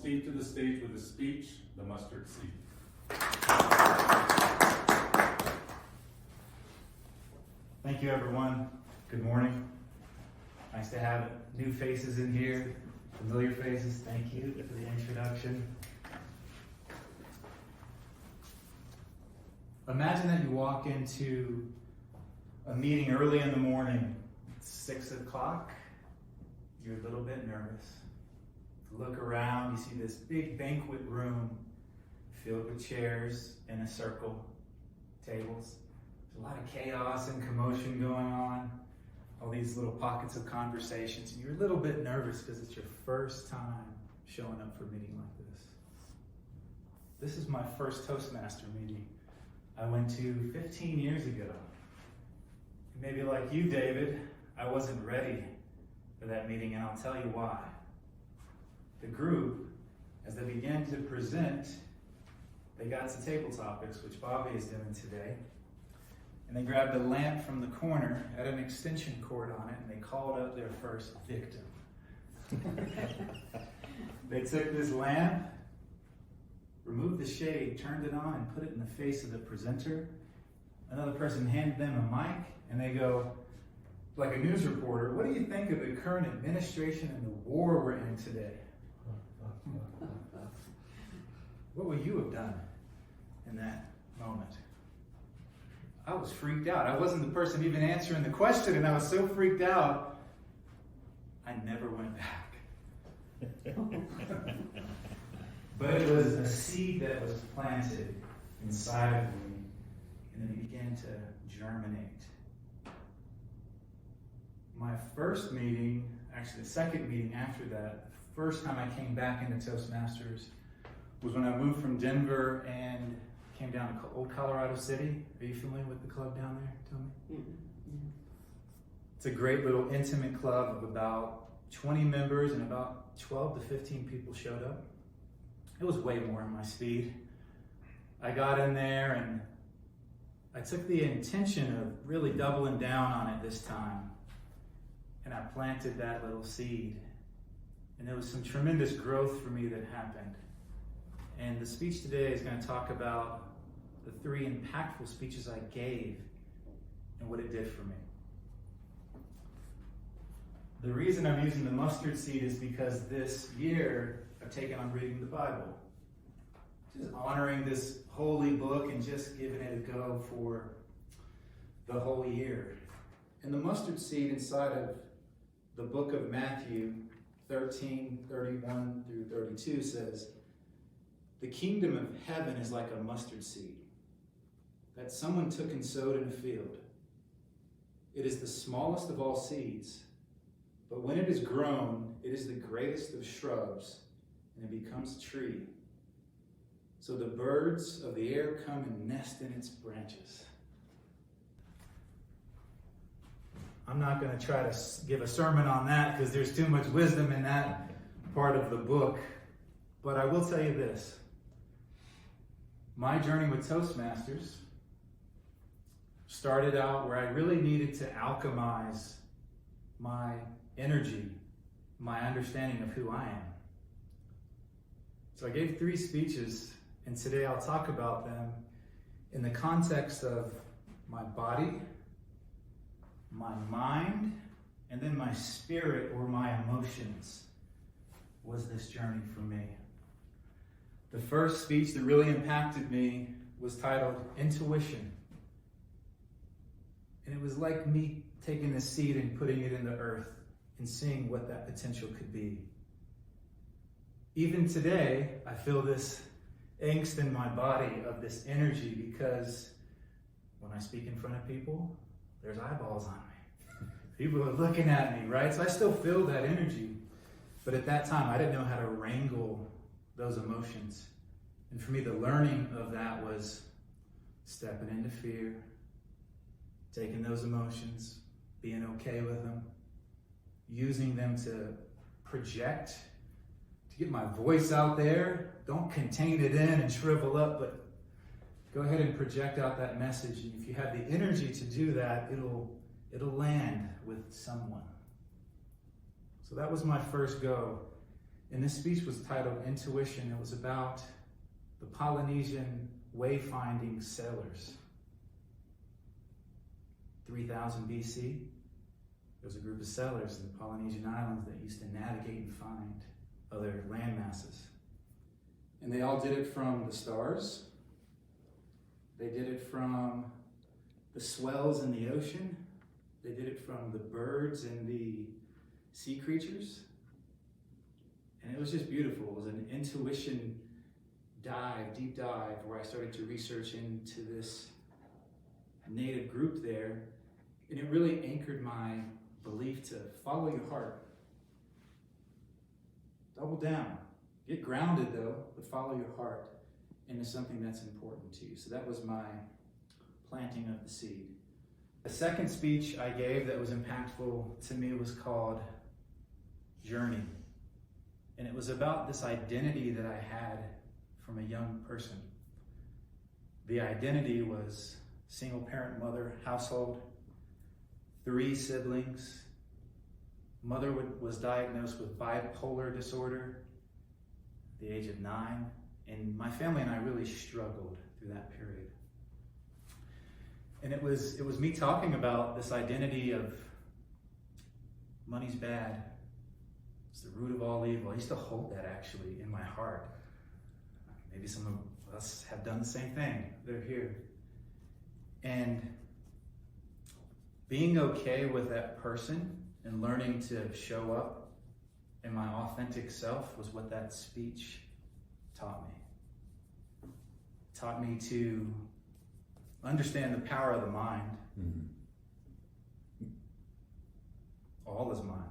Steve to the stage with his speech, The Mustard Seed. Thank you, everyone. Good morning. Nice to have new faces in here, familiar faces. Thank you for the introduction. Imagine that you walk into a meeting early in the morning. It's 6 o'clock. You're a little bit nervous. Look around, you see this big banquet room filled with chairs in a circle, tables. There's a lot of chaos and commotion going on. All these little pockets of conversations, and you're a little bit nervous because it's your first time showing up for a meeting like this. This is my first Toastmaster meeting I went to 15 years ago. Maybe like you, David, I wasn't ready for that meeting, and I'll tell you why. The group, as they began to present, they got to table topics, which Bobby is doing today. And they grabbed a lamp from the corner, had an extension cord on it, and they called up their first victim. They took this lamp, removed the shade, turned it on, and put it in the face of the presenter. Another person handed them a mic, and they go, like a news reporter, "What do you think of the current administration and the war we're in today?" What would you have done in that moment? I was freaked out. I wasn't the person even answering the question, and I was so freaked out, I never went back. But it was a seed that was planted inside of me, and it began to germinate. My first meeting, actually the second meeting after that, the first time I came back into Toastmasters was when I moved from Denver and came down to Old Colorado City. Are you familiar with the club down there, Tommy? Mm-hmm. It's a great little intimate club of about 20 members, and about 12 to 15 people showed up. It was way more in my speed. I got in there and I took the intention of really doubling down on it this time. And I planted that little seed. And there was some tremendous growth for me that happened. And the speech today is going to talk about the 3 impactful speeches I gave and what it did for me. The reason I'm using the mustard seed is because this year I've taken on reading the Bible. Just honoring this holy book and just giving it a go for the whole year. And the mustard seed inside of the book of Matthew 13:31 through 32 says, "The kingdom of heaven is like a mustard seed that someone took and sowed in a field. It is the smallest of all seeds, but when it is grown, it is the greatest of shrubs, and it becomes a tree. So the birds of the air come and nest in its branches." I'm not going to try to give a sermon on that because there's too much wisdom in that part of the book. But I will tell you this. My journey with Toastmasters started out where I really needed to alchemize my energy, my understanding of who I am. So I gave 3 speeches, and today I'll talk about them in the context of my body, my mind, and then my spirit or my emotions was this journey for me. The first speech that really impacted me was titled Intuition. And it was like me taking a seed and putting it in the earth and seeing what that potential could be. Even today, I feel this angst in my body of this energy because when I speak in front of people, there's eyeballs on me. People are looking at me, right? So I still feel that energy. But at that time, I didn't know how to wrangle those emotions. And for me, the learning of that was stepping into fear, taking those emotions, being okay with them, using them to project, to get my voice out there. Don't contain it in and shrivel up, but go ahead and project out that message. And if you have the energy to do that, it'll land with someone. So that was my first go And this speech was titled Intuition. It was about the Polynesian wayfinding sailors. 3000 BC, there was a group of sailors in the Polynesian islands that used to navigate and find other land masses. And they all did it from the stars. They did it from the swells in the ocean. They did it from the birds and the sea creatures. And it was just beautiful. It was an intuition dive, deep dive, where I started to research into this native group there. And it really anchored my belief to follow your heart. Double down. Get grounded though, but follow your heart into something that's important to you. So that was my planting of the seed. The second speech I gave that was impactful to me was called Journey. And it was about this identity that I had from a young person. The identity was single parent mother household, 3 siblings. Mother was diagnosed with bipolar disorder at the age of 9. And my family and I really struggled through that period. And it was me talking about this identity of money's bad. It's the root of all evil. I used to hold that actually in my heart. Maybe some of us have done the same thing. They're here. And being okay with that person and learning to show up in my authentic self was what that speech taught me. It taught me to understand the power of the mind. All is mind.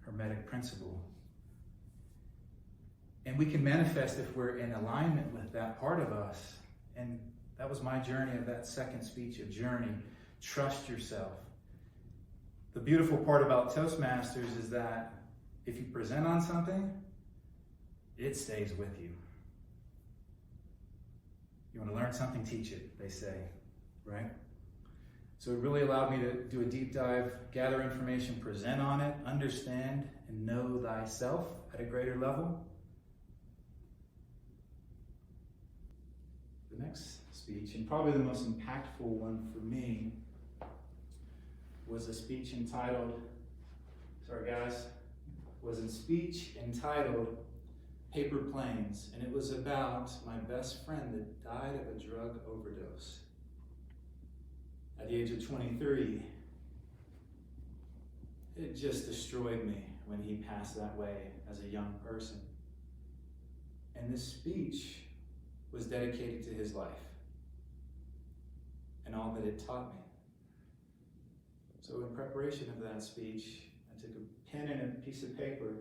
Hermetic principle. And we can manifest if we're in alignment with that part of us. And that was my journey of that second speech of journey. Trust yourself. The beautiful part about Toastmasters is that if you present on something, it stays with you. You want to learn something, teach it, they say, right? So it really allowed me to do a deep dive, gather information, present on it, understand, and know thyself at a greater level. The next speech, and probably the most impactful one for me, was a speech entitled, Paper Planes, and it was about my best friend that died of a drug overdose at the age of 23. It just destroyed me when he passed that way as a young person. And this speech was dedicated to his life and all that it taught me. So in preparation of that speech, I took a pen and a piece of paper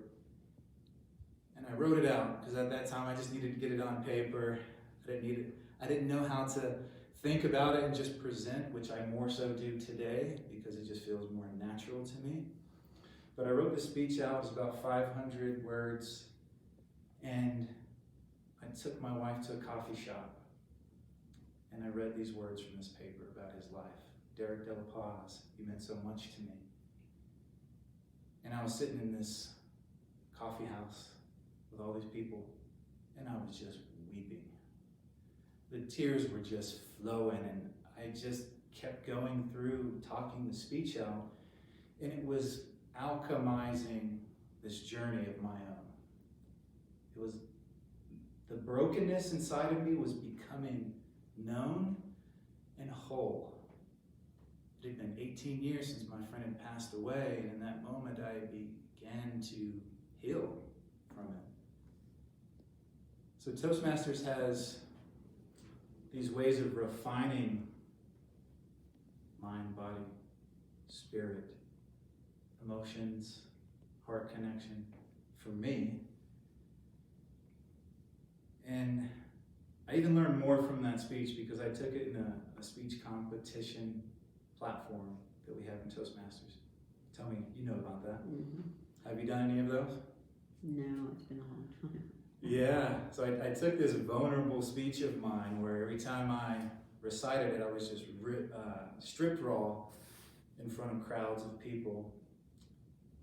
and I wrote it out, because at that time I just needed to get it on paper. I didn't know how to think about it and just present, which I more so do today because it just feels more natural to me. But I wrote the speech out. It was about 500 words, and I took my wife to a coffee shop and I read these words from this paper about his life. Derek De La Paz, he meant so much to me. And I was sitting in this coffee house with all these people, and I was just weeping. The tears were just flowing, and I just kept going through talking the speech out, and it was alchemizing this journey of my own. It was, the brokenness inside of me was becoming known and whole. It had been 18 years since my friend had passed away, and in that moment I began to heal from it. So Toastmasters has these ways of refining mind, body, spirit, emotions, heart connection for me. And I even learned more from that speech because I took it in a speech competition platform that we have in Toastmasters. Tell me, you know about that. Mm-hmm. Have you done any of those? No, it's been a long time. Yeah, so I took this vulnerable speech of mine where every time I recited it, I was just stripped raw in front of crowds of people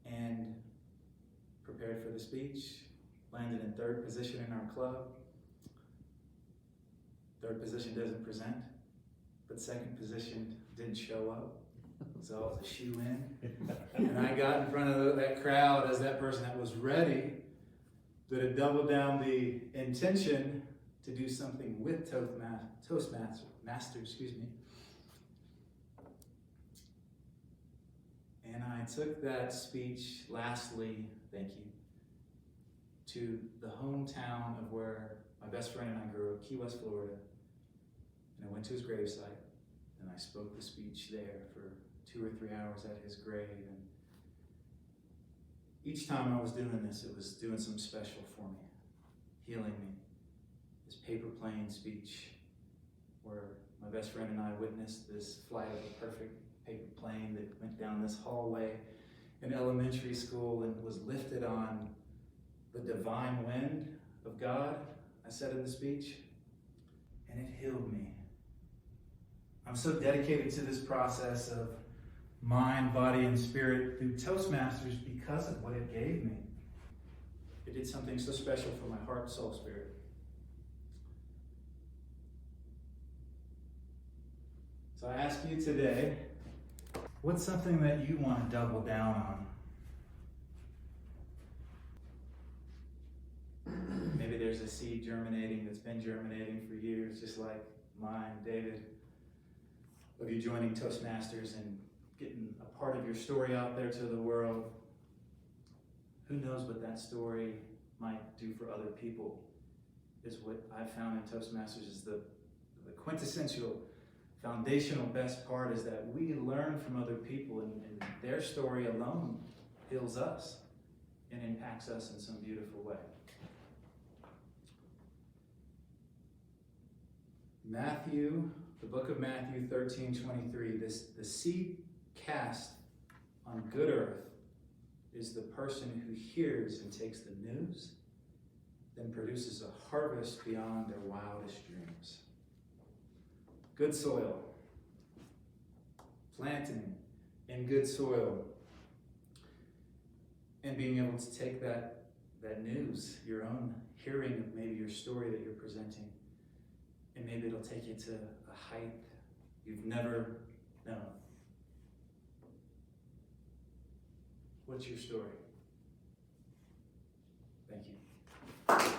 and prepared for the speech, landed in third position in our club. Third position doesn't present, but second position didn't show up. So I was a shoe-in. And I got in front of that crowd as that person that was ready, that had doubled down the intention to do something with Toastmasters, And I took that speech, lastly, thank you, to the hometown of where my best friend and I grew up, Key West, Florida. And I went to his gravesite, and I spoke the speech there for 2 or 3 hours at his grave. And each time I was doing this, it was doing something special for me, healing me. This paper plane speech, where my best friend and I witnessed this flight of a perfect paper plane that went down this hallway in elementary school and was lifted on the divine wind of God, I said in the speech, and it healed me. I'm so dedicated to this process of mind, body, and spirit through Toastmasters because of what it gave me. It did something so special for my heart, soul, spirit. So I ask you today, what's something that you want to double down on? Maybe there's a seed germinating that's been germinating for years, just like mine, David, of you joining Toastmasters and getting a part of your story out there to the world. Who knows what that story might do for other people is what I've found in Toastmasters is the quintessential, foundational best part is that we learn from other people and their story alone heals us and impacts us in some beautiful way. Matthew, the book of Matthew 13:23, the seed cast on good earth is the person who hears and takes the news, then produces a harvest beyond their wildest dreams. Good soil, planting in good soil, and being able to take that news, your own hearing of maybe your story that you're presenting, and maybe it'll take you to a height you've never known. What's your story? Thank you.